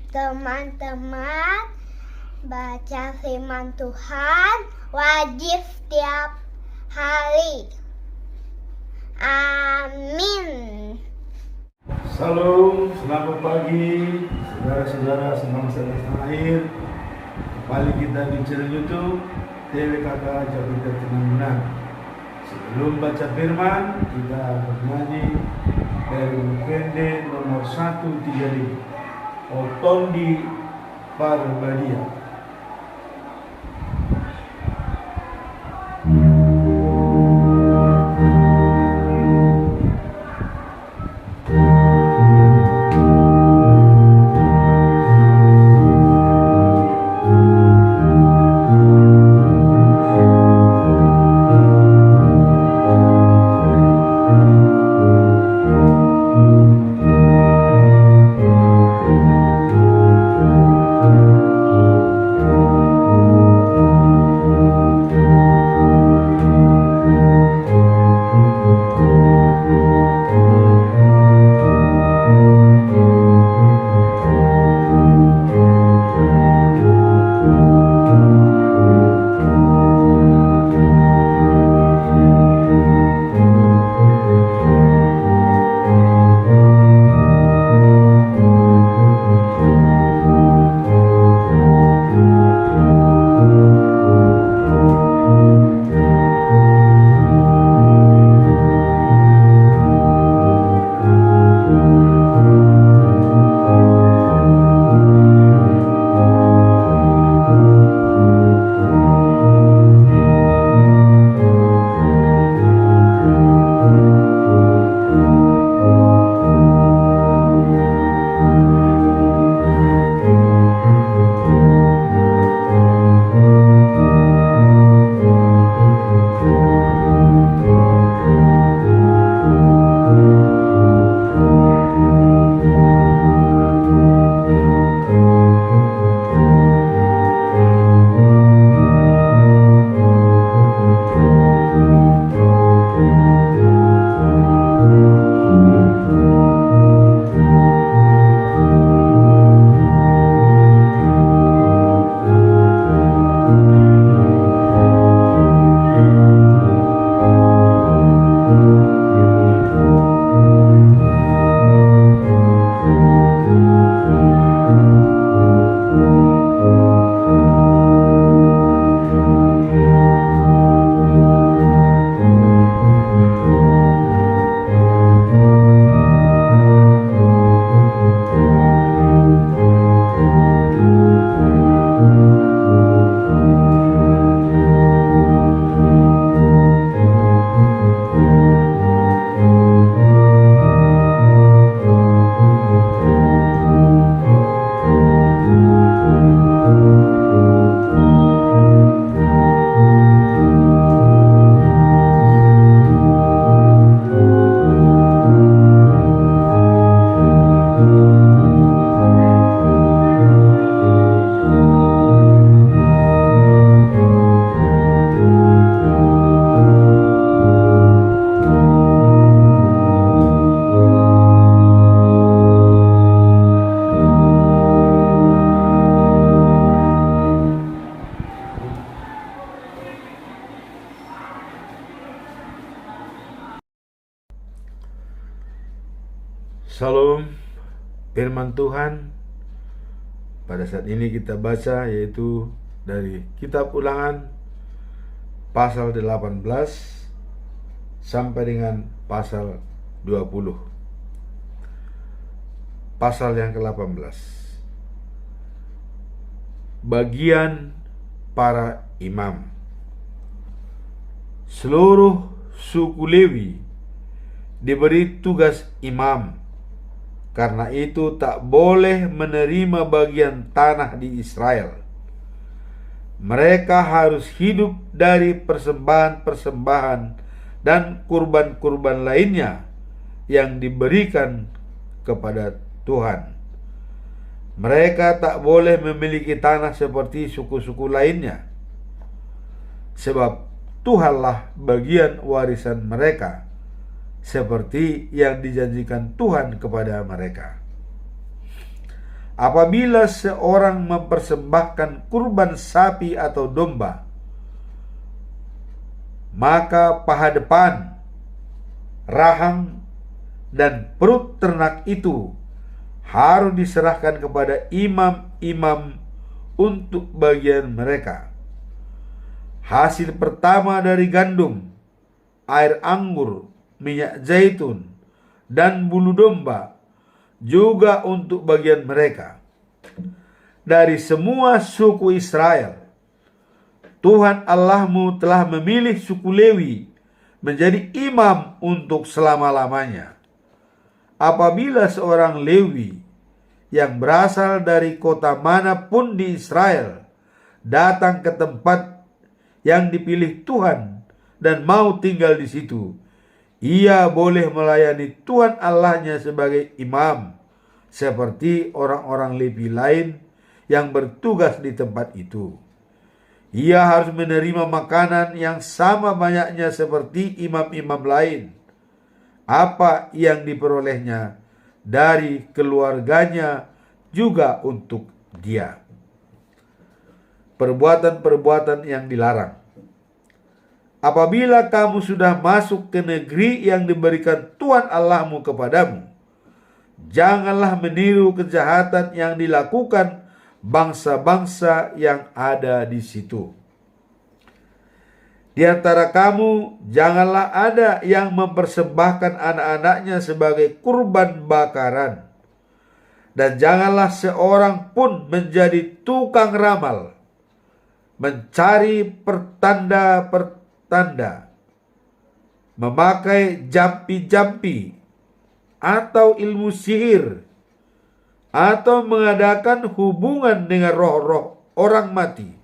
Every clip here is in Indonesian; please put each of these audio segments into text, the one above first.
Teman-teman, baca firman Tuhan wajib setiap hari. Amin. Salam, selamat pagi saudara-saudara sebangsa dan setanah air. Kembali kita di channel YouTube TWKK Japita Tenang. Sebelum baca firman, kita bernyanyi dari Pende nomor 135 Otondi Parbadia. Salam, firman Tuhan pada saat ini kita baca yaitu dari kitab Ulangan pasal 18 sampai dengan pasal 20. Pasal yang ke-18. Bagian para imam. Seluruh suku Lewi diberi tugas imam. Karena itu tak boleh menerima bagian tanah di Israel. Mereka harus hidup dari persembahan-persembahan dan kurban-kurban lainnya yang diberikan kepada Tuhan. Mereka tak boleh memiliki tanah seperti suku-suku lainnya, sebab Tuhanlah bagian warisan mereka, seperti yang dijanjikan Tuhan kepada mereka. apabila seorang mempersembahkan kurban sapi atau domba, maka paha depan, rahang, dan perut ternak itu harus diserahkan kepada imam-imam untuk bagian mereka. Hasil pertama dari gandum, air anggur, minyak zaitun, dan bulu domba juga untuk bagian mereka. Dari semua suku Israel, Tuhan Allahmu telah memilih suku Lewi menjadi imam untuk selama-lamanya. Apabila seorang Lewi yang berasal dari kota manapun di Israel datang ke tempat yang dipilih Tuhan dan mau tinggal di situ, ia boleh melayani Tuhan Allahnya sebagai imam, seperti orang-orang Lewi lain yang bertugas di tempat itu. Ia harus menerima makanan yang sama banyaknya seperti imam-imam lain. Apa yang diperolehnya dari keluarganya juga untuk dia. Perbuatan-perbuatan yang dilarang. Apabila kamu sudah masuk ke negeri yang diberikan Tuhan Allahmu kepadamu, janganlah meniru kejahatan yang dilakukan bangsa-bangsa yang ada di situ. Di antara kamu janganlah ada yang mempersembahkan anak-anaknya sebagai kurban bakaran, dan janganlah seorang pun menjadi tukang ramal, mencari pertanda-pertanda, memakai jampi-jampi atau ilmu sihir, atau mengadakan hubungan dengan roh-roh orang mati.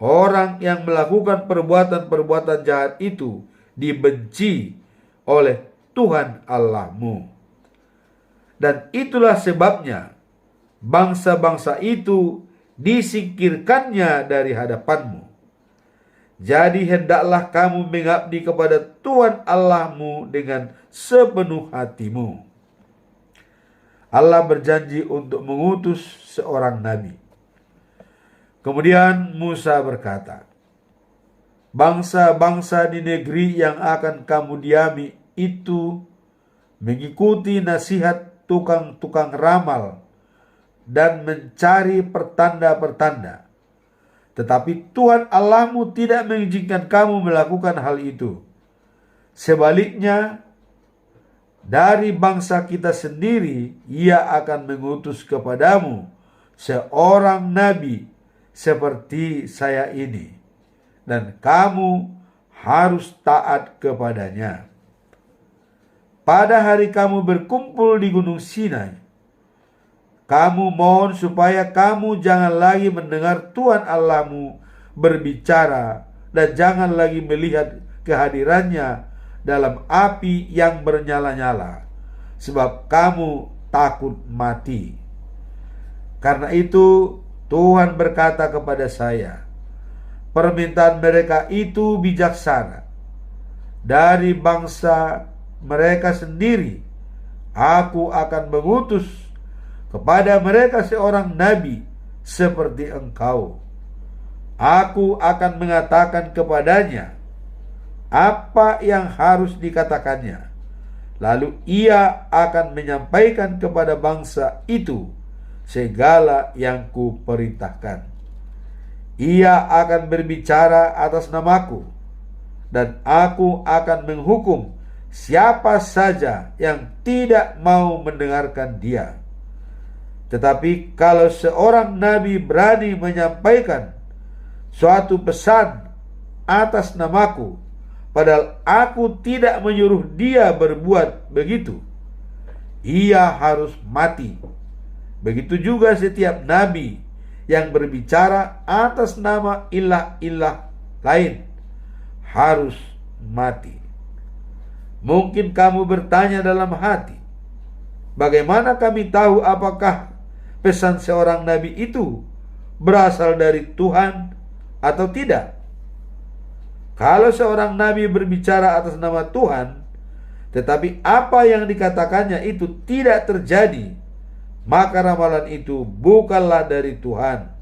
Orang yang melakukan perbuatan-perbuatan jahat itu dibenci oleh Tuhan Allahmu. Dan itulah sebabnya bangsa-bangsa itu disingkirkannya dari hadapanmu. Jadi hendaklah kamu mengabdi kepada Tuhan Allahmu dengan sepenuh hatimu. Allah berjanji untuk mengutus seorang nabi. Kemudian Musa berkata, bangsa-bangsa di negeri yang akan kamu diami itu mengikuti nasihat tukang-tukang ramal dan mencari pertanda-pertanda. Tetapi Tuhan Allahmu tidak mengizinkan kamu melakukan hal itu. Sebaliknya, dari bangsa kita sendiri, Ia akan mengutus kepadamu seorang nabi seperti saya ini, dan kamu harus taat kepadanya. Pada hari kamu berkumpul di Gunung Sinai, kamu mohon supaya kamu jangan lagi mendengar Tuhan Allahmu berbicara, dan jangan lagi melihat kehadirannya dalam api yang bernyala-nyala, sebab kamu takut mati. Karena itu Tuhan berkata kepada saya, permintaan mereka itu bijaksana. Dari bangsa mereka sendiri, aku akan mengutus kepada mereka seorang nabi seperti engkau. Aku akan mengatakan kepadanya apa yang harus dikatakannya. Lalu ia akan menyampaikan kepada bangsa itu segala yang kuperintahkan. Ia akan berbicara atas namaku, dan aku akan menghukum siapa saja yang tidak mau mendengarkan dia. Tetapi kalau seorang nabi berani menyampaikan suatu pesan atas namaku, padahal aku tidak menyuruh dia berbuat begitu, ia harus mati. Begitu juga setiap nabi yang berbicara atas nama ilah-ilah lain harus mati. Mungkin kamu bertanya dalam hati, bagaimana kami tahu apakah pesan seorang nabi itu berasal dari Tuhan atau tidak? Kalau seorang nabi berbicara atas nama Tuhan, tetapi apa yang dikatakannya itu tidak terjadi, maka ramalan itu bukanlah dari Tuhan.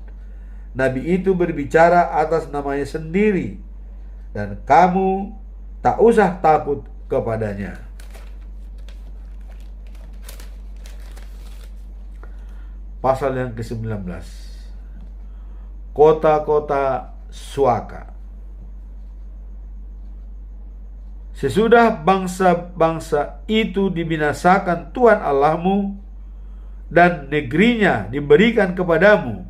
Nabi itu berbicara atas namanya sendiri, dan kamu tak usah takut kepadanya. Pasal yang ke-19, kota-kota Suaka. Sesudah bangsa-bangsa itu dibinasakan Tuhan Allahmu, dan negerinya diberikan kepadamu,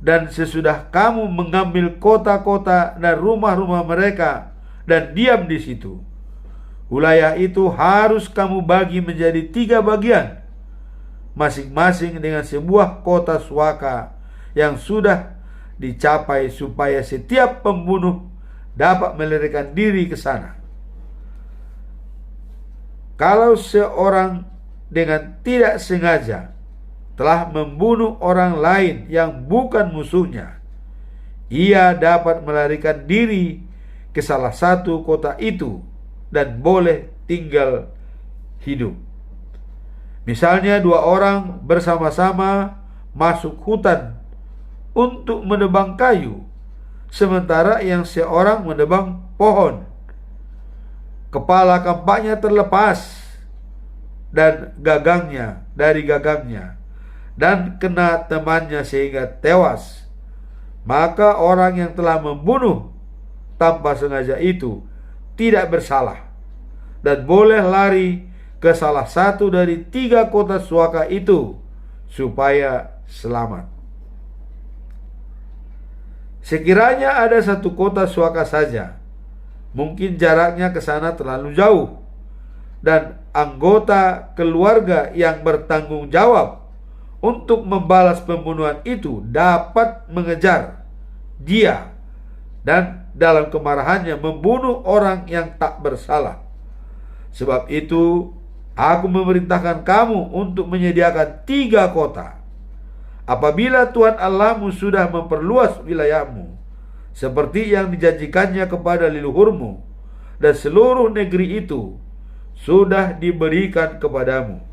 dan sesudah kamu mengambil kota-kota dan rumah-rumah mereka dan diam di situ, wilayah itu harus kamu bagi menjadi 3 bagian, masing-masing dengan sebuah kota Suaka yang sudah dicapai, supaya setiap pembunuh dapat melarikan diri ke sana. Kalau seorang dengan tidak sengaja telah membunuh orang lain yang bukan musuhnya, ia dapat melarikan diri ke salah satu kota itu dan boleh tinggal hidup. Misalnya 2 orang bersama-sama masuk hutan untuk menebang kayu, sementara yang seorang menebang pohon. Kepala kampaknya terlepas dan gagangnya dari gagangnya, dan kena temannya sehingga tewas. Maka orang yang telah membunuh tanpa sengaja itu tidak bersalah, dan boleh lari ke salah satu dari 3 kota Suaka itu supaya selamat. Sekiranya ada satu kota Suaka saja, mungkin jaraknya ke sana terlalu jauh, dan anggota keluarga yang bertanggung jawab untuk membalas pembunuhan itu dapat mengejar dia dan dalam kemarahannya membunuh orang yang tak bersalah. Sebab itu aku memerintahkan kamu untuk menyediakan 3 kota. Apabila Tuhan Allahmu sudah memperluas wilayahmu seperti yang dijanjikannya kepada leluhurmu, dan seluruh negeri itu sudah diberikan kepadamu,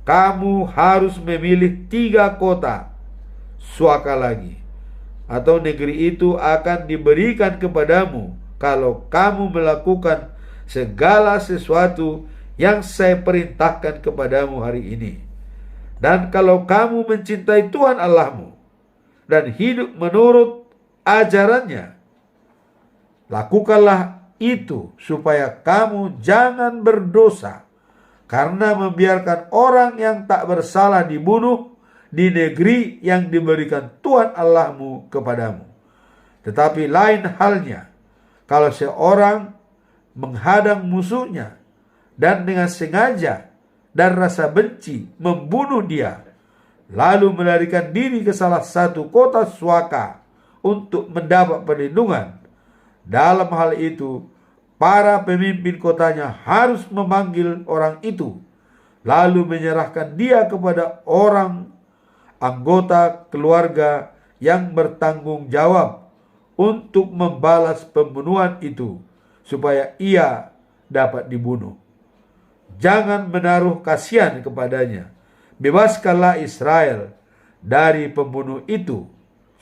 kamu harus memilih 3 kota Suaka lagi, atau negeri itu akan diberikan kepadamu kalau kamu melakukan segala sesuatu yang saya perintahkan kepadamu hari ini. Dan kalau kamu mencintai Tuhan Allahmu dan hidup menurut ajarannya, lakukanlah itu supaya kamu jangan berdosa karena membiarkan orang yang tak bersalah dibunuh di negeri yang diberikan Tuhan Allahmu kepadamu. Tetapi lain halnya kalau seorang menghadang musuhnya dan dengan sengaja dan rasa benci membunuh dia, lalu melarikan diri ke salah satu kota Suaka untuk mendapat perlindungan. Dalam hal itu, para pemimpin kotanya harus memanggil orang itu, lalu menyerahkan dia kepada orang anggota keluarga yang bertanggung jawab untuk membalas pembunuhan itu, supaya ia dapat dibunuh. Jangan menaruh kasihan kepadanya. Bebaskanlah Israel dari pembunuh itu,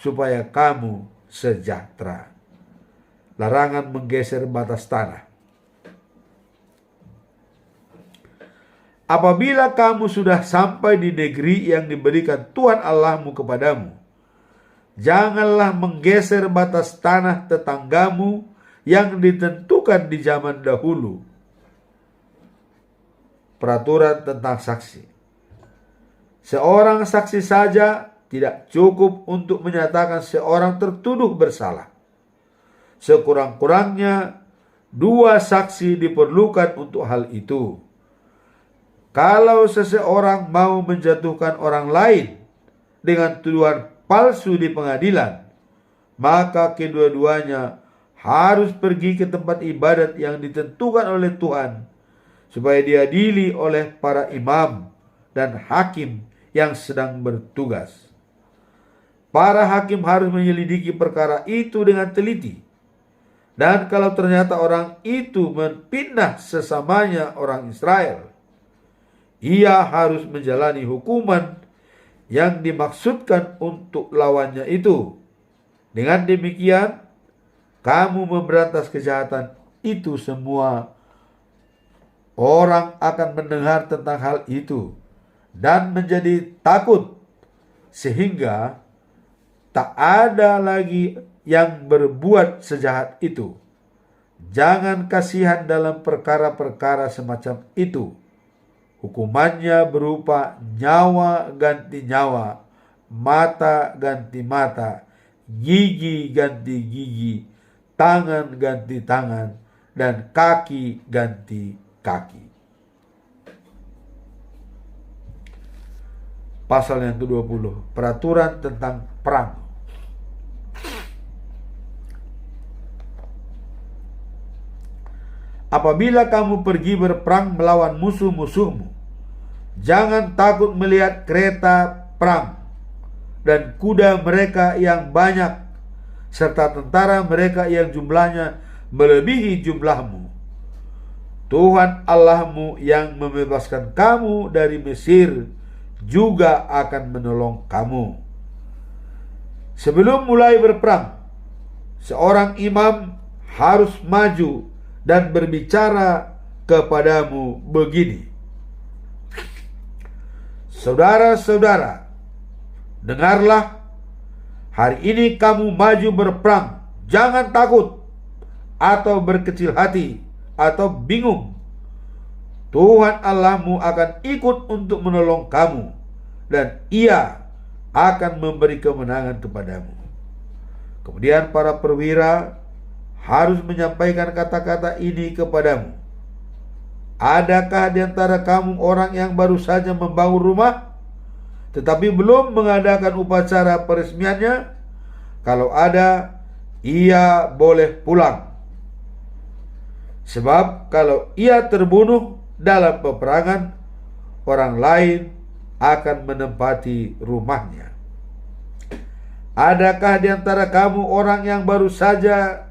supaya kamu sejahtera. Larangan menggeser batas tanah. Apabila kamu sudah sampai di negeri yang diberikan Tuhan Allahmu kepadamu, janganlah menggeser batas tanah tetanggamu yang ditentukan di zaman dahulu. Peraturan tentang saksi. Seorang saksi saja tidak cukup untuk menyatakan seorang tertuduh bersalah. Sekurang-kurangnya 2 saksi diperlukan untuk hal itu. Kalau seseorang mau menjatuhkan orang lain dengan tuduhan palsu di pengadilan, maka kedua-duanya harus pergi ke tempat ibadat yang ditentukan oleh Tuhan, supaya diadili oleh para imam dan hakim yang sedang bertugas. Para hakim harus menyelidiki perkara itu dengan teliti. Dan kalau ternyata orang itu memfitnah sesamanya orang Israel, ia harus menjalani hukuman yang dimaksudkan untuk lawannya itu. Dengan demikian, kamu memberantas kejahatan itu, semua orang akan mendengar tentang hal itu dan menjadi takut, sehingga tak ada lagi yang berbuat sejahat itu. Jangan kasihan dalam perkara-perkara semacam itu. Hukumannya berupa nyawa ganti nyawa, mata ganti mata, gigi ganti gigi, tangan ganti tangan, dan kaki ganti kaki. Pasal yang ke-20, peraturan tentang perang. Apabila kamu pergi berperang melawan musuh-musuhmu, jangan takut melihat kereta perang dan kuda mereka yang banyak, serta tentara mereka yang jumlahnya melebihi jumlahmu. Tuhan Allahmu yang membebaskan kamu dari Mesir juga akan menolong kamu. Sebelum mulai berperang, seorang imam harus maju dan berbicara kepadamu begini: saudara-saudara, dengarlah, hari ini kamu maju berperang. Jangan takut atau berkecil hati atau bingung. Tuhan Allahmu akan ikut untuk menolong kamu, dan Ia akan memberi kemenangan kepadamu. Kemudian para perwira harus menyampaikan kata-kata ini kepadamu: adakah di antara kamu orang yang baru saja membangun rumah, tetapi belum mengadakan upacara peresmiannya? Kalau ada, ia boleh pulang. Sebab kalau ia terbunuh dalam peperangan, orang lain akan menempati rumahnya. Adakah di antara kamu orang yang baru saja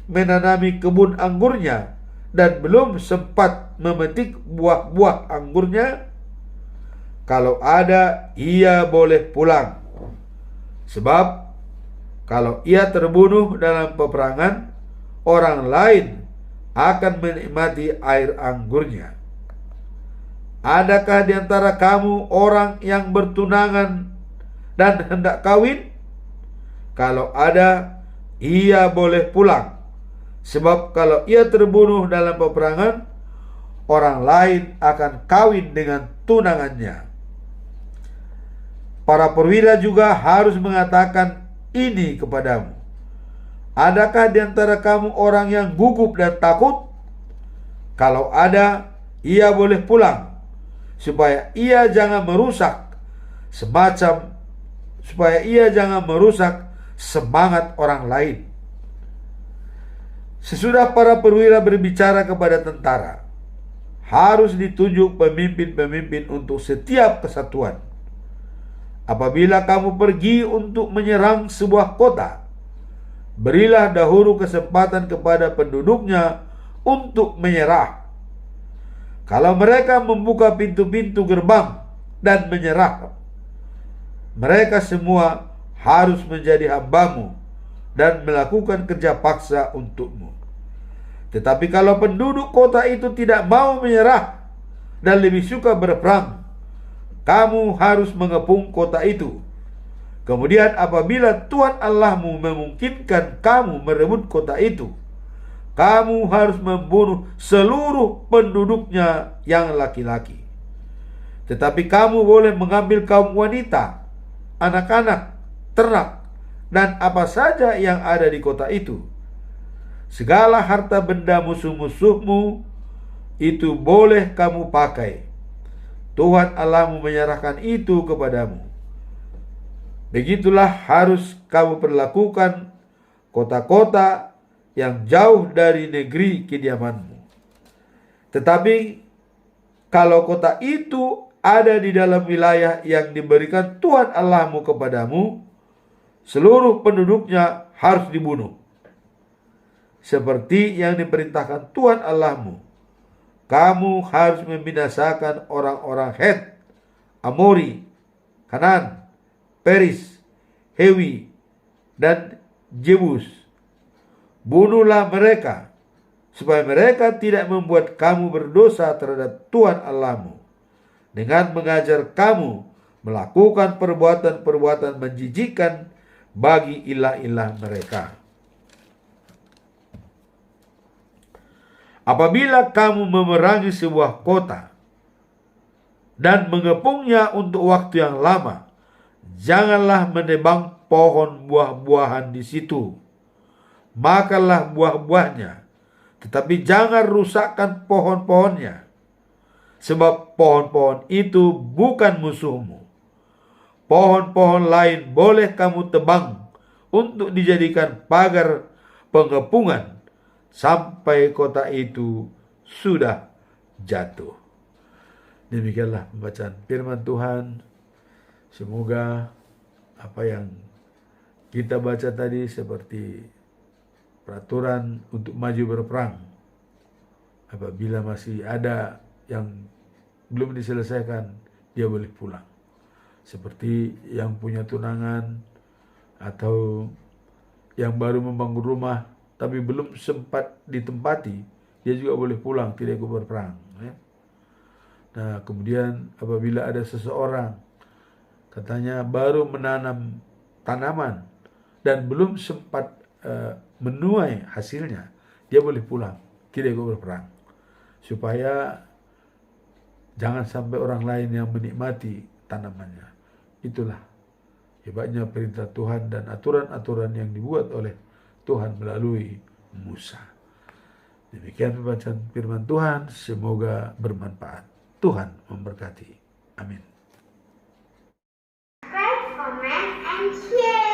menanami kebun anggurnya dan belum sempat memetik buah-buah anggurnya? Kalau ada, ia boleh pulang. Sebab kalau ia terbunuh dalam peperangan, orang lain akan menikmati air anggurnya. Adakah di antara kamu orang yang bertunangan dan hendak kawin? Kalau ada, ia boleh pulang. Sebab kalau ia terbunuh dalam peperangan, orang lain akan kawin dengan tunangannya. Para perwira juga harus mengatakan ini kepadamu: adakah di antara kamu orang yang gugup dan takut? Kalau ada, ia boleh pulang, supaya ia jangan merusak semangat orang lain. Sesudah para perwira berbicara kepada tentara, harus ditunjuk pemimpin-pemimpin untuk setiap kesatuan. Apabila kamu pergi untuk menyerang sebuah kota, berilah dahulu kesempatan kepada penduduknya untuk menyerah. Kalau mereka membuka pintu-pintu gerbang dan menyerah, mereka semua harus menjadi hambamu dan melakukan kerja paksa untukmu. Tetapi kalau penduduk kota itu tidak mau menyerah dan lebih suka berperang, kamu harus mengepung kota itu. Kemudian apabila Tuhan Allahmu memungkinkan kamu merebut kota itu, kamu harus membunuh seluruh penduduknya yang laki-laki. Tetapi kamu boleh mengambil kaum wanita, anak-anak, ternak, dan apa saja yang ada di kota itu. Segala harta benda musuh-musuhmu itu boleh kamu pakai. Tuhan Allahmu menyerahkan itu kepadamu. Begitulah harus kamu perlakukan kota-kota yang jauh dari negeri kediamanmu. Tetapi kalau kota itu ada di dalam wilayah yang diberikan Tuhan Allahmu kepadamu, seluruh penduduknya harus dibunuh, seperti yang diperintahkan Tuhan Allahmu. kamu harus membinasakan orang-orang Het, Amori, Kanan, Peris, Hewi, dan Jebus. Bunuhlah mereka, supaya mereka tidak membuat kamu berdosa terhadap Tuhan Allahmu, dengan mengajar kamu melakukan perbuatan-perbuatan menjijikkan bagi ilah-ilah mereka. Apabila kamu memerangi sebuah kota dan mengepungnya untuk waktu yang lama, janganlah menebang pohon buah-buahan di situ. Makanlah buah-buahnya, tetapi jangan rusakkan pohon-pohonnya, sebab pohon-pohon itu bukan musuhmu. Pohon-pohon lain boleh kamu tebang untuk dijadikan pagar pengepungan sampai kota itu sudah jatuh. Demikianlah pembacaan firman Tuhan. Semoga apa yang kita baca tadi seperti peraturan untuk maju berperang. Apabila masih ada yang belum diselesaikan, dia boleh pulang. Seperti yang punya tunangan atau yang baru membangun rumah tapi belum sempat ditempati, dia juga boleh pulang, tidak ikut berperang. Nah, kemudian apabila ada seseorang katanya baru menanam tanaman dan belum sempat menuai hasilnya, dia boleh pulang, tidak ikut berperang, supaya jangan sampai orang lain yang menikmati tanamannya. Itulah hebatnya perintah Tuhan dan aturan-aturan yang dibuat oleh Tuhan melalui Musa. Demikian pembacaan firman Tuhan, semoga bermanfaat. Tuhan memberkati. Amin. Subscribe, comment, and share.